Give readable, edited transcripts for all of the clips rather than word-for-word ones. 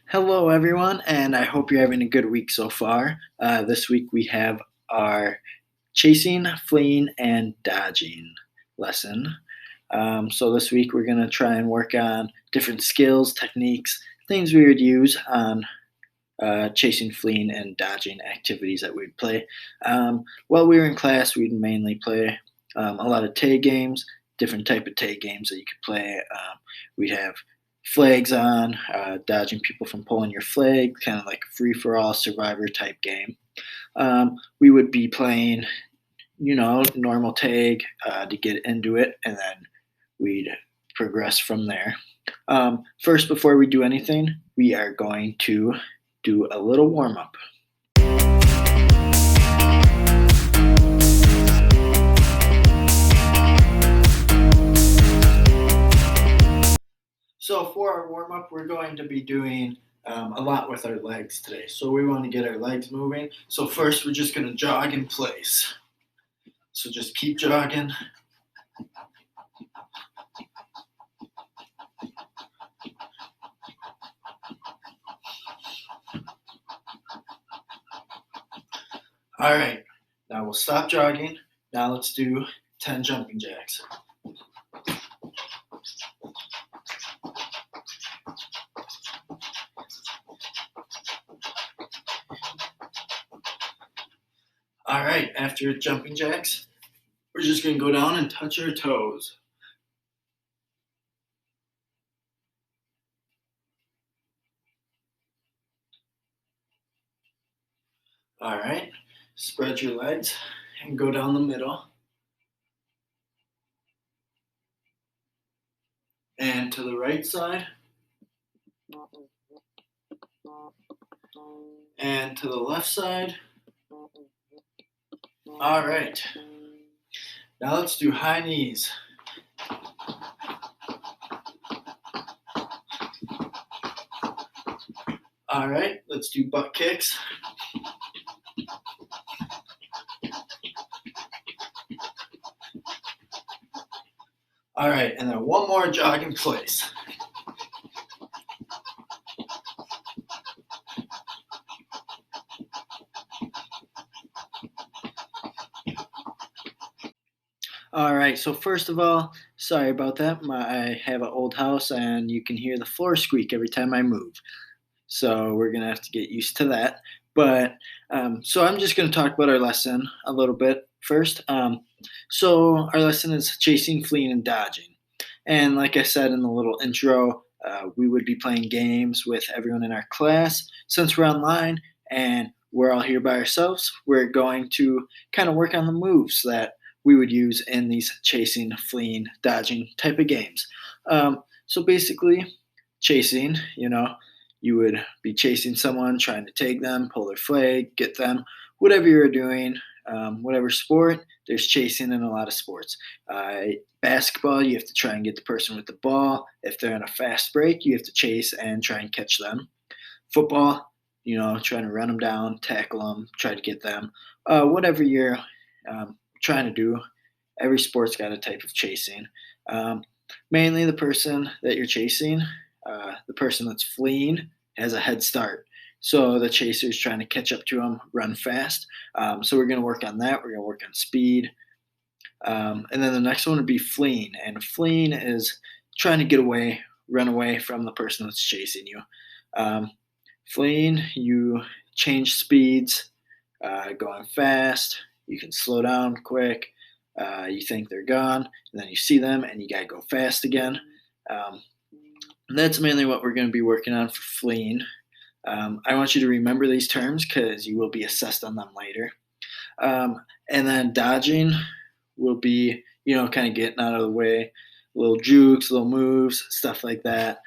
Hello, everyone, and I hope you're having a good week so far. This week we have our chasing, fleeing, and dodging lesson. So this week we're going to try and work on different skills, techniques, things we would use on chasing, fleeing, and dodging activities that we'd play. While we were in class, we'd mainly play a lot of tag games, different type of tag games that you could play. We'd have flags on, dodging people from pulling your flag, kind of like a free for all survivor type game. We would be playing, normal tag to get into it, and then we'd progress from there. First, before we do anything, we are going to do a little warm up. So, for our warm up, we're going to be doing a lot with our legs today. So, we want to get our legs moving. So, first, we're just going to jog in place. So, just keep jogging. All right, now we'll stop jogging. Now, let's do 10 jumping jacks. All right, after jumping jacks, we're just going to go down and touch our toes. All right, spread your legs and go down the middle. And to the right side. And to the left side. All right. Now let's do high knees. All right, let's do butt kicks. All right, and then one more jog in place. All right, so first of all, sorry about that. I have an old house and you can hear the floor squeak every time I move. So we're going to have to get used to that. But so I'm just going to talk about our lesson a little bit first. So our lesson is chasing, fleeing, and dodging. And like I said in the little intro, we would be playing games with everyone in our class. Since we're online and we're all here by ourselves, we're going to kind of work on the moves that we would use in these chasing, fleeing, dodging type of games. So basically, chasing, you would be chasing someone, trying to take them, pull their flag, get them, whatever you're doing, whatever sport, there's chasing in a lot of sports. Basketball, you have to try and get the person with the ball. If they're on a fast break, you have to chase and try and catch them. Football, trying to run them down, tackle them, try to get them. Whatever you're trying to do, every sport's got a type of chasing. Um, Mainly the person that you're chasing, the person that's fleeing, has a head start. So the chaser's trying to catch up to him, run fast. So we're going to work on that. We're going to work on speed. And then the next one would be fleeing. And fleeing is trying to get away, run away from the person that's chasing you. Um, Fleeing, you change speeds, going fast. You can slow down quick. You think they're gone, and then you see them, and you got to go fast again. And that's mainly what we're going to be working on for fleeing. I want you to remember these terms because you will be assessed on them later. And then dodging will be, kind of getting out of the way, little jukes, little moves, stuff like that.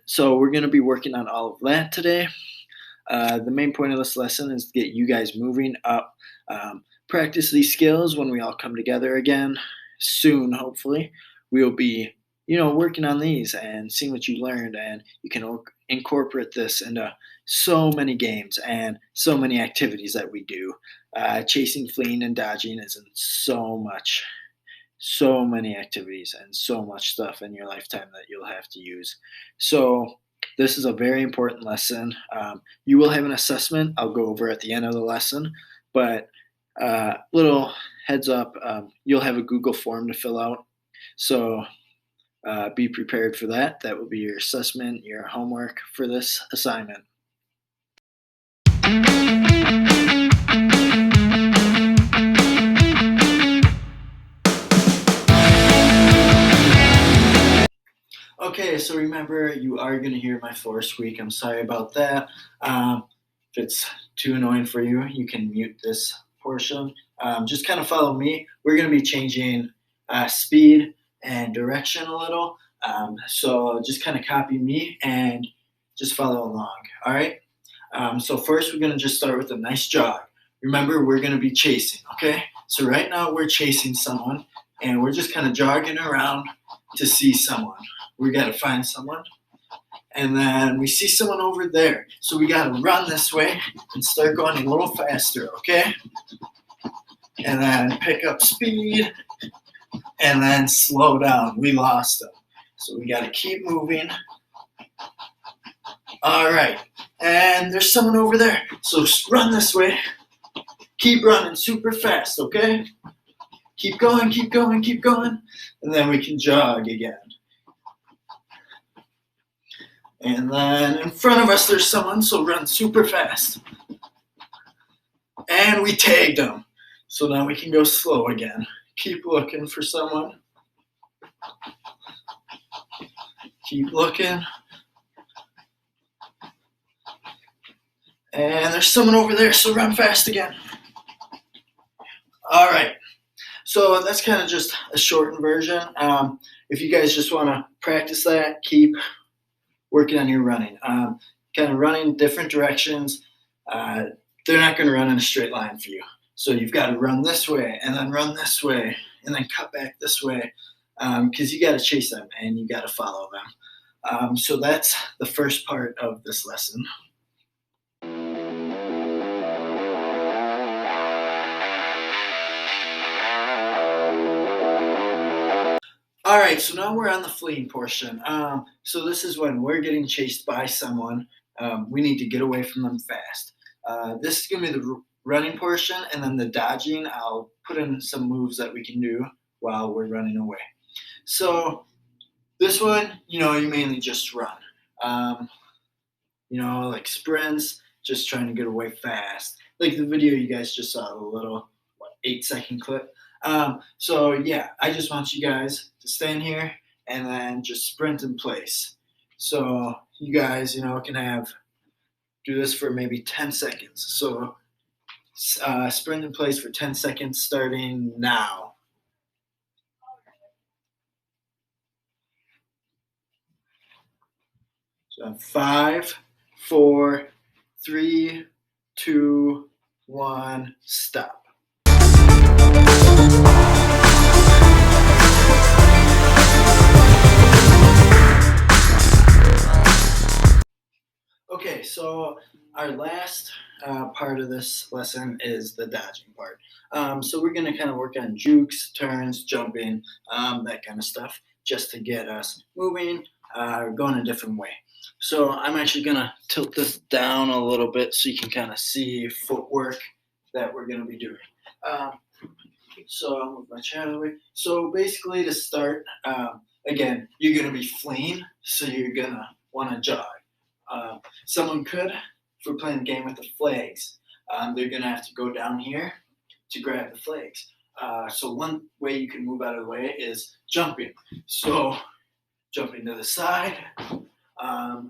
So we're going to be working on all of that today. The main point of this lesson is to get you guys moving up. Practice these skills when we all come together again soon, hopefully. We'll be, working on these and seeing what you learned, and you can incorporate this into so many games and so many activities that we do. Chasing, fleeing, and dodging is in so many activities and so much stuff in your lifetime that you'll have to use. So this is a very important lesson. You will have an assessment I'll go over at the end of the lesson, but little heads up, you'll have a Google form to fill out. So be prepared for that. That will be your assessment, your homework for this assignment. Okay, so remember, you are going to hear my floor squeak. I'm sorry about that. If it's too annoying for you, you can mute this portion. Just kind of follow me. We're going to be changing speed and direction a little. So just kind of copy me and just follow along. All right? So first, we're going to just start with a nice jog. Remember, we're going to be chasing, okay? So right now, we're chasing someone, and we're just kind of jogging around to see someone. We got to find someone. And then we see someone over there. So we got to run this way and start going a little faster, okay? And then pick up speed and then slow down. We lost them. So we got to keep moving. All right. And there's someone over there. So run this way. Keep running super fast, okay? Keep going, keep going, keep going. And then we can jog again. And then in front of us, there's someone, so run super fast. And we tagged them. So now we can go slow again. Keep looking for someone. Keep looking. And there's someone over there, so run fast again. All right. So that's kind of just a shortened version. If you guys just want to practice that, keep working on your running. Kind of running different directions. They're not going to run in a straight line for you. So you've got to run this way and then run this way and then cut back this way because you got to chase them and you got to follow them. So that's the first part of this lesson. All right, so now we're on the fleeing portion. So this is when we're getting chased by someone. We need to get away from them fast. This is going to be the running portion, and then the dodging, I'll put in some moves that we can do while we're running away. So this one, you mainly just run. Like sprints, just trying to get away fast. Like the video you guys just saw, the little 8-second clip. So yeah, I just want you guys to stand here and then just sprint in place. So you guys, can do this for maybe 10 seconds. So sprint in place for 10 seconds starting now. So 5, 4, 3, 2, 1, stop. Okay, so our last part of this lesson is the dodging part. So we're going to kind of work on jukes, turns, jumping, that kind of stuff, just to get us moving, going a different way. So I'm actually going to tilt this down a little bit so you can kind of see footwork that we're going to be doing. So I'll move my chair out of the way. So basically to start, again, you're going to be fleeing, so you're going to want to jog. Someone could, if we're playing the game with the flags, they're going to have to go down here to grab the flags. So one way you can move out of the way is jumping. So jumping to the side.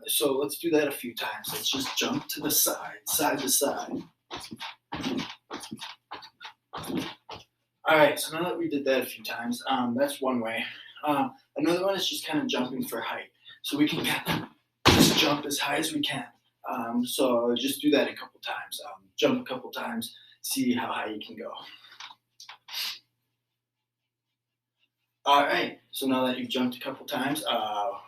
So let's do that a few times. Let's just jump to the side, side to side. All right, so now that we did that a few times, that's one way. Another one is just kind of jumping for height. So we can kind of just jump as high as we can. So just do that a couple times. Jump a couple times, see how high you can go. All right, so now that you've jumped a couple times,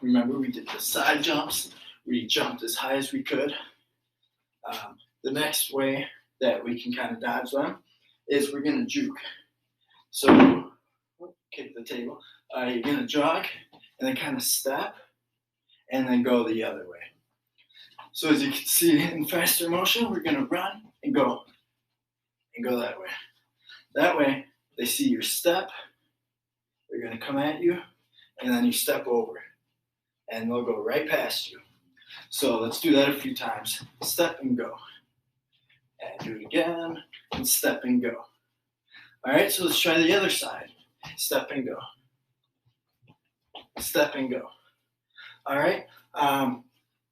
remember we did the side jumps. We jumped as high as we could. The next way that we can kind of dodge them is we're going to juke. So kick the table. You're going to jog and then kind of step and then go the other way. So as you can see in faster motion, we're gonna run and go that way. That way, they see your step, they're gonna come at you, and then you step over, and they'll go right past you. So let's do that a few times. Step and go. And do it again, and step and go. All right, so let's try the other side. Step and go. Step and go. All right,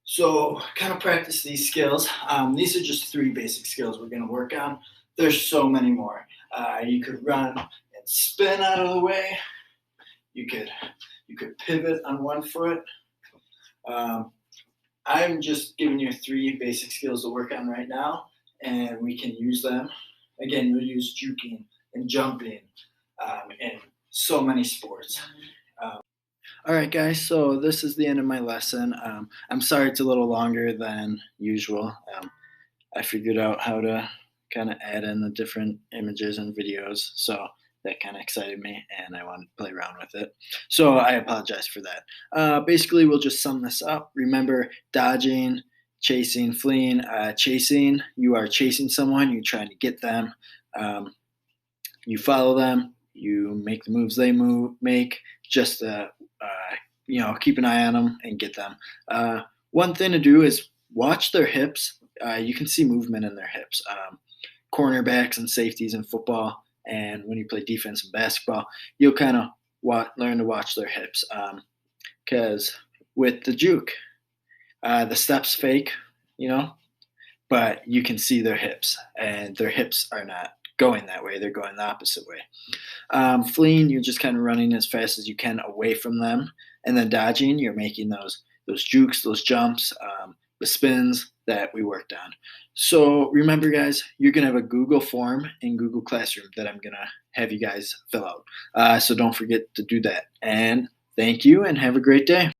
so kind of practice these skills. These are just 3 basic skills we're gonna work on. There's so many more. You could run and spin out of the way. You could pivot on one foot. I'm just giving you 3 basic skills to work on right now, and we can use them. Again, you'll use juking and jumping in so many sports. All right, guys, so this is the end of my lesson. I'm sorry it's a little longer than usual. I figured out how to kind of add in the different images and videos, so that kind of excited me, and I wanted to play around with it. So I apologize for that. Basically, we'll just sum this up. Remember, dodging, chasing, fleeing. Chasing, you are chasing someone, you're trying to get them. You follow them, you make the moves they make, just keep an eye on them and get them. One thing to do is watch their hips. You can see movement in their hips. Cornerbacks and safeties in football, and when you play defense in basketball, you'll kind of learn to watch their hips. Because with the juke, the steps fake, but you can see their hips, and their hips are not going that way. They're going the opposite way. Fleeing, you're just kind of running as fast as you can away from them. And then dodging, you're making those jukes, those jumps, the spins that we worked on. So remember, guys, you're going to have a Google form in Google Classroom that I'm going to have you guys fill out. So don't forget to do that. And thank you, and have a great day.